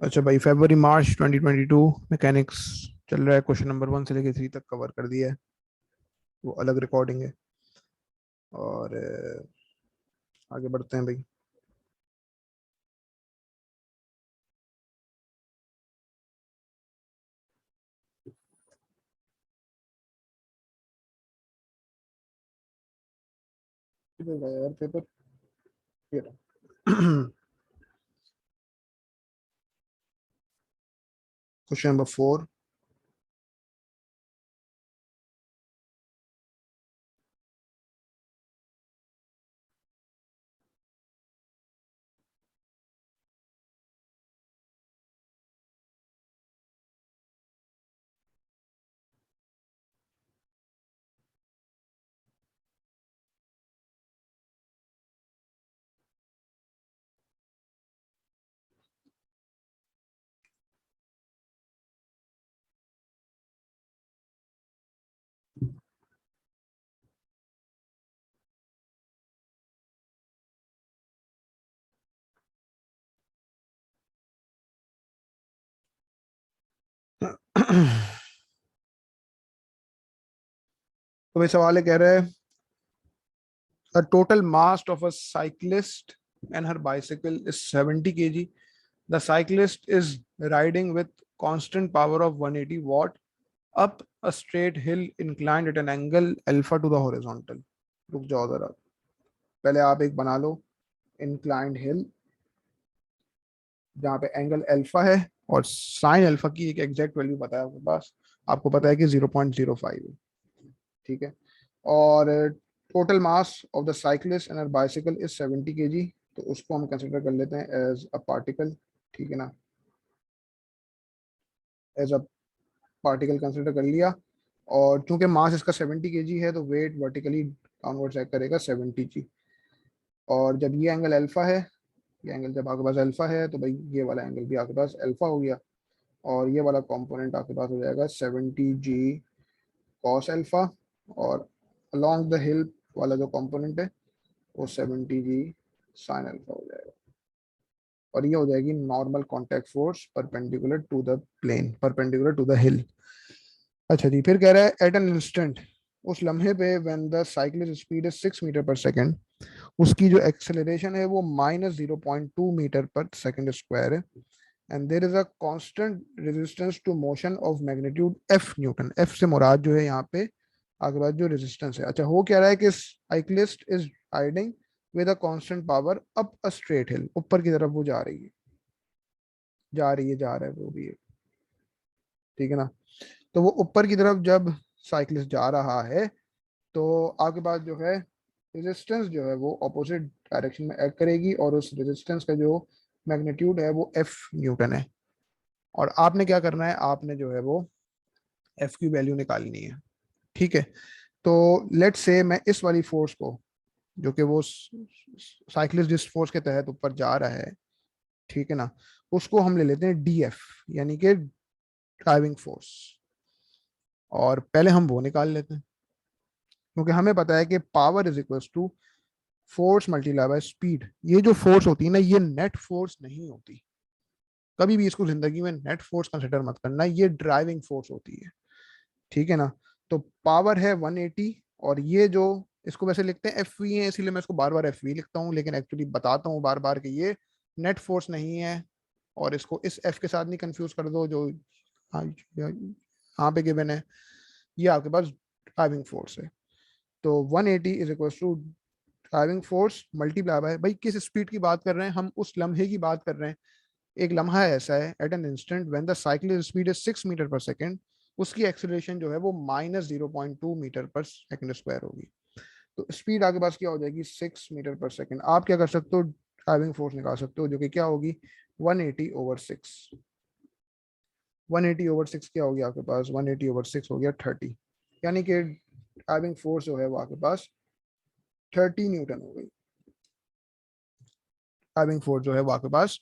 अच्छा भाई, फरवरी मार्च 2022 मैकेनिक्स चल रहा है। क्वेश्चन नंबर 1 से लेके 3 तक कवर कर दिया है। वो अलग रिकॉर्डिंग है। और आगे बढ़ते हैं भाई। किधर गया यार पेपर? ये रहा। Question number 4। तो भाई सवाल है, कह रहा है a total mass of a cyclist and her bicycle is 70 kg. The cyclist is riding with constant power of 180 watt up a straight hill inclined at an angle alpha to the horizontal. रुक जाओ जरा, पहले आप एक बना लो inclined हिल जहाँ पे angle alpha है और साइन अल्फा की एक एग्जैक्ट वैल्यू पता है आपके पास। आपको पता है कि 0.05 है। ठीक है। और total mass of the cyclist and bicycle is 70 kg। तो उसको हम कंसिडर कर लेते हैं एज अ पार्टिकल। ठीक है ना, एज अ पार्टिकल कंसिडर कर लिया। और चूंकि मास इसका 70 kg है तो वेट वर्टिकली डाउनवर्ड चेक करेगा 70 g। और जब ये एंगल अल्फा है, ये एंगल जब आपके पास अल्फा है तो भाई ये वाला एंगल भी आपके पास अल्फा हो गया। और ये वाला कंपोनेंट आपके पास हो जाएगा 70 g कॉस अल्फा। और अलोंग द हिल वाला जो कंपोनेंट है वो 70 g साइन अल्फा हो जाएगा। और ये हो जाएगी normal contact force perpendicular to the plane, perpendicular to the hill. अच्छा जी, फिर कह रहा है एट एन इंस्टेंट, उस लम्हे पे when the cyclist speed is 6 metre per second, उसकी जो एक्सेलरेशन है वो -0.2 मीटर पर सेकेंड स्क्वायर है। And there is a constant resistance to motion of magnitude F newton. F से मुराद जो है यहाँ पे आगे बाद जो रेजिस्टेंस है। अच्छा, हो क्या रहा है कि cyclist is riding with a constant power up a straight hill, ऊपर की तरफ वो जा रही है, जा रही है, जा रहा है वो भी है। ठीक है ना। तो वो ऊपर की तरफ जब साइक्लिस्ट जा रहा है तो आपके पास जो है रेजिस्टेंस जो है वो ऑपोजिट डायरेक्शन में एक्ट करेगी और उस रेजिस्टेंस का जो मैग्नीट्यूड है वो एफ न्यूटन है। और आपने क्या करना है, आपने जो है वो एफ की वैल्यू निकालनी है। ठीक है। तो लेट्स से मैं इस वाली फोर्स को, जो कि वो साइक्लिस्ट जिस फोर्स के तहत ऊपर जा रहा है, ठीक है ना, उसको हम ले लेते हैं डी एफ, यानी कि ड्राइविंग फोर्स। और पहले हम वो निकाल लेते हैं, क्योंकि हमें पता है कि power is equal to force multiply by speed. ये जो फोर्स होती है ना, ये नेट फोर्स नहीं होती। कभी भी इसको जिंदगी में नेट फोर्स कंसिडर मत करना, ये ड्राइविंग फोर्स होती है। ठीक है ना। तो पावर है 180। और ये जो, इसको वैसे लिखते हैं एफ वी है, इसीलिए मैं इसको बार बार एफ वी लिखता हूँ, लेकिन एक्चुअली बताता हूँ बार बार कि ये नेट फोर्स नहीं है। और इसको इस एफ के साथ नहीं कंफ्यूज कर दो जो यहाँ पे गिवन है। ये आपके पास ड्राइविंग फोर्स है। तो 180 is equal to driving force multiply by, भाई किस स्पीड की बात कर रहे हैं हम, उस लम्हे की बात कर रहे हैं। एक लम्हा ऐसा है at an instant when the cycle speed is 6 metre per second, उसकी एक्सेलरेशन जो है वो -0.2 मीटर पर सेकेंड स्क्वायर होगी। तो स्पीड आपके पास क्या हो जाएगी, 6 मीटर पर सेकेंड। आप क्या कर सकते हो, ड्राइविंग फोर्स निकाल सकते हो, जो कि क्या होगी 180/6। 180/6 क्या हो गया आपके पास, 180/6 हो गया 30। यानी कि ड्राइविंग फोर्स जो है वो आपके पास 30 न्यूटन हो गई। ड्राइविंग फोर्स जो है वो आपके पास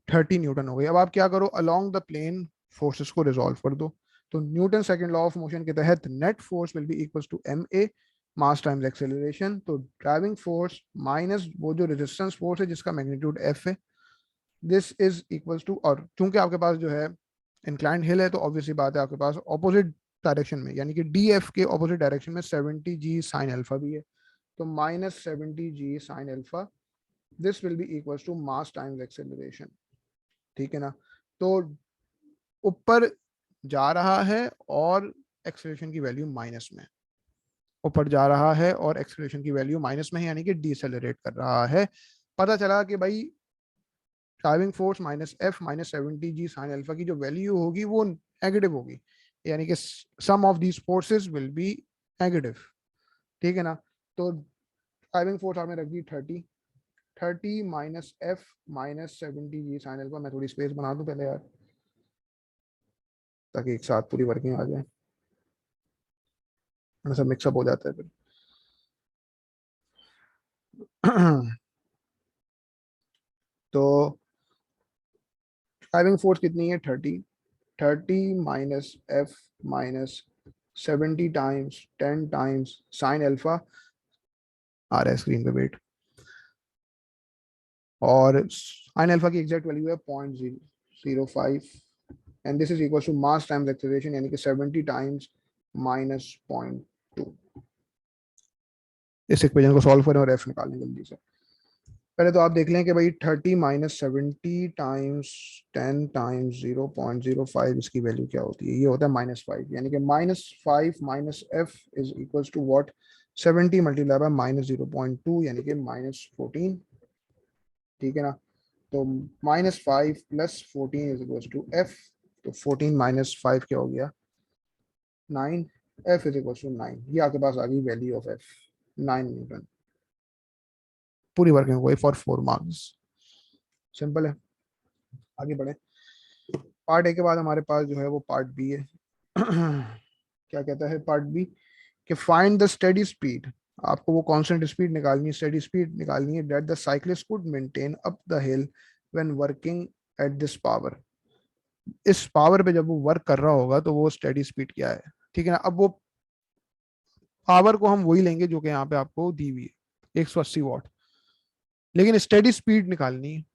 30 न्यूटन हो गई। अब आप क्या करो, अलोंग द प्लेन फोर्सेस को रिजॉल्व कर दो। तो Newton second law of motion के तहत net force will be equal to M A, mass times acceleration. तो ड्राइविंग फोर्स माइनस वो जो रेजिस्टेंस फोर्स है जिसका मैग्नीट्यूड एफ है, दिस इज इक्वल्स टू, और चूंकि आपके पास जो है इंक्लाइंड हिल है तो ऑब्वियसली बात है आपके पास ऑपोजिट डायरेक्शन में, यानी कि डी एफ के ऑपोजिट डायरेक्शन में 70 g साइन अल्फा भी है, तो -70 g sine alpha, this will be equals to mass times acceleration. ठीक है ना, तो ऊपर जा रहा है और एक्सेलरेशन की वैल्यू माइनस में, ऊपर जा रहा है और एक्सेलरेशन की वैल्यू माइनस में है, यानी कि डिसेलरेट कर रहा है। पता चला कि भाई driving force minus F minus 70 g sine alpha की जो वैल्यू होगी वो नेगेटिव होगी, यानी कि sum of these forces will be negative. ठीक है ना, तो ड्राइविंग फोर्स आपने रख दी 30, 30 minus F minus 70 g sine alpha. मैं थोड़ी स्पेस बना दूं पहले यार, ताकि एक साथ पूरी वर्किंग आ जाए, सब मिक्सअप हो जाता है फिर। तो ड्राइविंग फोर्स कितनी है 30, 30 minus F minus 70 times 10 times sine alpha आ रहा है स्क्रीन पे, वेट, और साइन अल्फा की एग्जैक्ट वैल्यू है 0.005, and this is equal to mass times acceleration, यानी कि 70 टाइम्स माइनस 0.2। इस इक्वेशन को सॉल्व करें और एफ निकालें जल्दी से। पहले तो आप देख लें कि भाई 30 माइनस 70 टाइम्स 10 टाइम्स 0.05, इसकी वैल्यू क्या होती है, ये होता है -5, यानी कि -5 minus F is equal to what, 70 multiply by -0.2, यानी कि -14। ठीक है ना, तो -5 plus 14 is equal to F, तो 14 माइनस 5 क्या हो गया 9, एफ इज इक्वल टू 9, ये आपके पास आ गई वैल्यू ऑफ एफ 9 न्यूटन। पूरी वर्किंग हुई फॉर 4 मार्क्स, सिंपल है। आगे बढ़े, पार्ट ए के बाद हमारे पास जो है वो पार्ट बी है। क्या कहता है पार्ट बी, कि फाइंड द स्टेडी स्पीड, आपको वो कांस्टेंट स्पीड निकालनी है, स्टेडी स्पीड निकालनी है that the cyclist could maintain up the hill when working at this power. इस पावर पे जब वो वर्क कर रहा होगा तो वो स्टेडी स्पीड क्या है। ठीक है ना, अब वो पावर को हम वही लेंगे जो कि यहाँ पे आपको दी हुई है 180 वॉट, लेकिन स्टेडी स्पीड निकालनी है।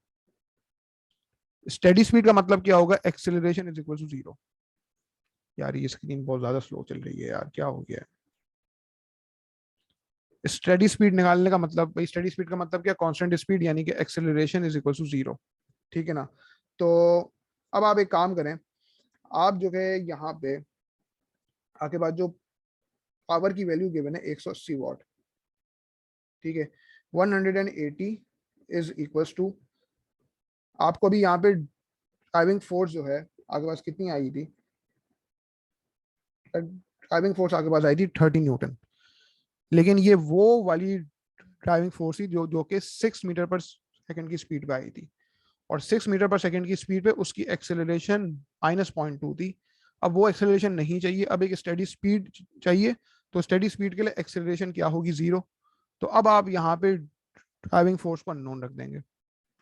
स्टेडी स्पीड का मतलब क्या होगा, एक्सेलरेशन इज इक्वल टू 0। यार ये स्क्रीन बहुत ज्यादा स्लो चल रही है यार, क्या हो गया है। स्टेडी स्पीड निकालने का मतलब, भाई स्टेडी स्पीड का मतलब क्या, कांस्टेंट स्पीड, यानी कि एक्सेलरेशन इज इक्वल टू 0। ठीक है ना, तो अब आप एक काम करें, आप जो है यहाँ पे आके बाद जो पावर की वैल्यू गिवन है 180 वॉट, ठीक है, 180 इज इक्वल टू, आपको भी यहाँ पे ड्राइविंग फोर्स जो है आपके पास कितनी आई थी, ड्राइविंग फोर्स आपके पास आई थी 30 न्यूटन, लेकिन ये वो वाली ड्राइविंग फोर्स थी जो कि 6 मीटर पर सेकंड की स्पीड पे आई थी, और 6 मीटर पर सेकंड की स्पीड पे उसकी एक्सेलरेशन -0.2 थी। अब वो एक्सेलरेशन नहीं चाहिए, अब एक स्टेडी स्पीड चाहिए, तो स्टेडी स्पीड के लिए एक्सेलरेशन क्या होगी 0। तो अब आप यहाँ पे ड्राइविंग फोर्स को अननोन रख देंगे,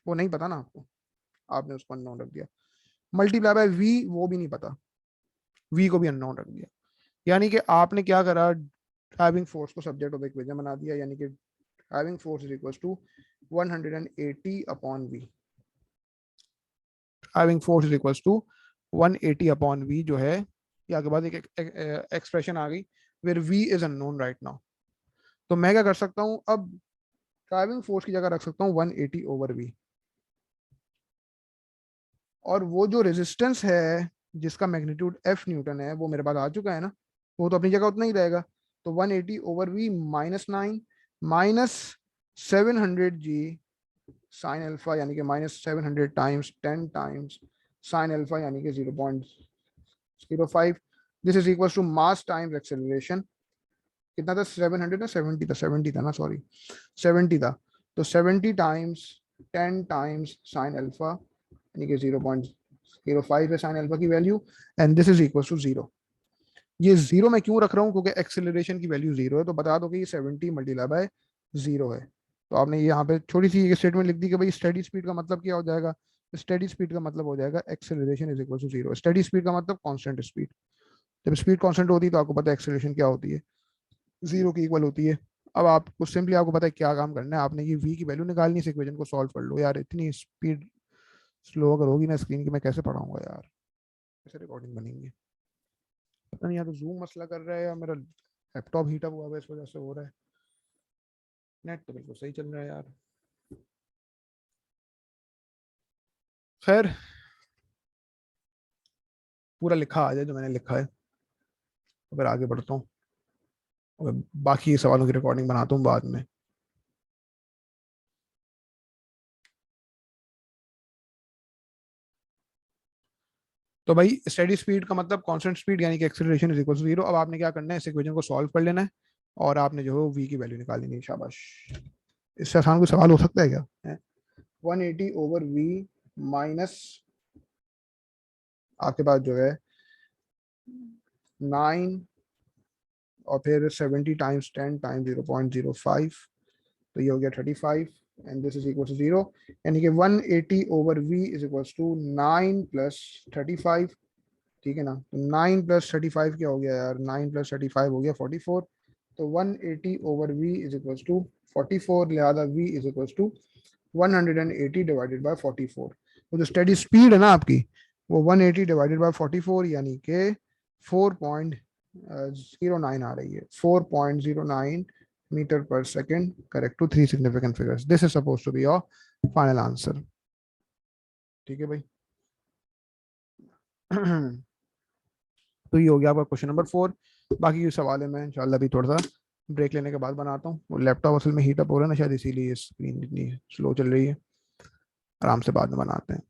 वो नहीं पता ना आपको, आपने उसको अननोन रख दिया, मल्टीप्लाई बाय वी, वो भी नहीं पता, वी को भी अननोन रख दिया, यानी कि आपने क्या करा, ड्राइविंग फोर्स को सब्जेक्ट ऑफ इक्वेशन बना दिया, यानी कि driving force is equal to 180 upon v, driving force is equal to 180 upon v जो है, या के बाद एक एक्सप्रेशन आ गई where v is unknown right now. तो मैं क्या कर सकता हूं, अब ड्राइविंग फोर्स की जगह रख सकता हूं 180 ओवर वी, और वो जो रेजिस्टेंस है जिसका मैग्नीट्यूड एफ न्यूटन है वो मेरे पास आ चुका है ना, वो तो अपनी जगह उतना ही रहेगा, तो 180 over v -9 minus 700 g sine alpha, यानी कि -700 टाइम्स 10 टाइम्स साइन अल्फा, यानी कि 0.05, this is equal to mass times acceleration, कितना था 700 ना 70 था, 70 था ना सॉरी 70 था, तो 70 टाइम्स 10 टाइम्स साइन अल्फा, यानी कि 0.05 है साइन अल्फा की value, and this is equal to 0। ये 0 मैं क्यों रख रहा हूँ, क्योंकि एक्सेलरेशन की वैल्यू 0 है, तो बता दो कि ये 70 मल्टीप्लाई बाय 0 है। तो आपने यहाँ पे छोटी सी एक स्टेटमेंट लिख दी कि भाई स्टेडी स्पीड का मतलब क्या हो जाएगा, स्टेडी स्पीड का मतलब हो जाएगा acceleration is equal to 0। Steady speed का मतलब कांस्टेंट स्पीड, जब स्पीड कांस्टेंट होती है तो आपको पता है एक्सेलरेशन क्या होती है, 0 की इक्वल होती है। अब आपको सिंपली आपको पता है क्या काम करना है, आपने ये v की वैल्यू निकालनी है, इस इक्वेशन को सॉल्व कर लो यार, इतनी स्पीड स्लो अगर होगी ना स्क्रीन की मैं कैसे पढ़ाऊंगा यार, कैसे रिकॉर्डिंग बनेंगी। पता नहीं, या तो जूम मसला कर रहा है या मेरा लैपटॉप हीट अप हुआ है इस वजह से हो रहा है। नेट तो बिल्कुल सही चल रहा है यार। खैर, पूरा लिखा आ जाए जो मैंने लिखा है, तो फिर आगे बढ़ता हूँ और बाकी सवालों की रिकॉर्डिंग बनाता हूँ बाद में। तो भाई स्टेडी स्पीड का मतलब कांस्टेंट स्पीड यानी कि एक्सेलरेशन इज इक्वल टू 0। अब आपने क्या करना है, इस इक्वेशन को सॉल्व कर लेना है और आपने जो है वी की वैल्यू निकालनी है। शाबाश, इससे आसान कोई सवाल हो सकता है क्या? 180 ओवर वी माइनस आपके पास जो है 9 और फिर 70 टाइम्स 10 टाइम्स 0.05, तो ये हो गया 35 and this is equal to 0। यानी कि 180 over v is equal to 9 plus 35। ठीक है ना, तो 9 प्लस 35 क्या हो गया यार, 9 प्लस 35 हो गया 44। तो 180 over v is equal to 44, लिहाजा v is equal to 180 divided by 44। तो जो स्टेडी स्पीड है ना आपकी, वो 180 डिवाइडेड बाय 44 यानी कि 4.09 आ रही है, 4.09 metre per second, correct to three significant figures. This is suppose to be your final answer. ठीक है भाई। तो ये हो गया आपका क्वेश्चन नंबर 4। बाकी के सवाल है मैं इंशाल्लाह भी थोड़ा सा ब्रेक लेने के बाद बनाता हूँ। वो लैपटॉप असल में हीट अप हो रहा है ना शायद, इसीलिए स्क्रीन इतनी स्लो चल रही है। आराम से बाद में बनाते हैं।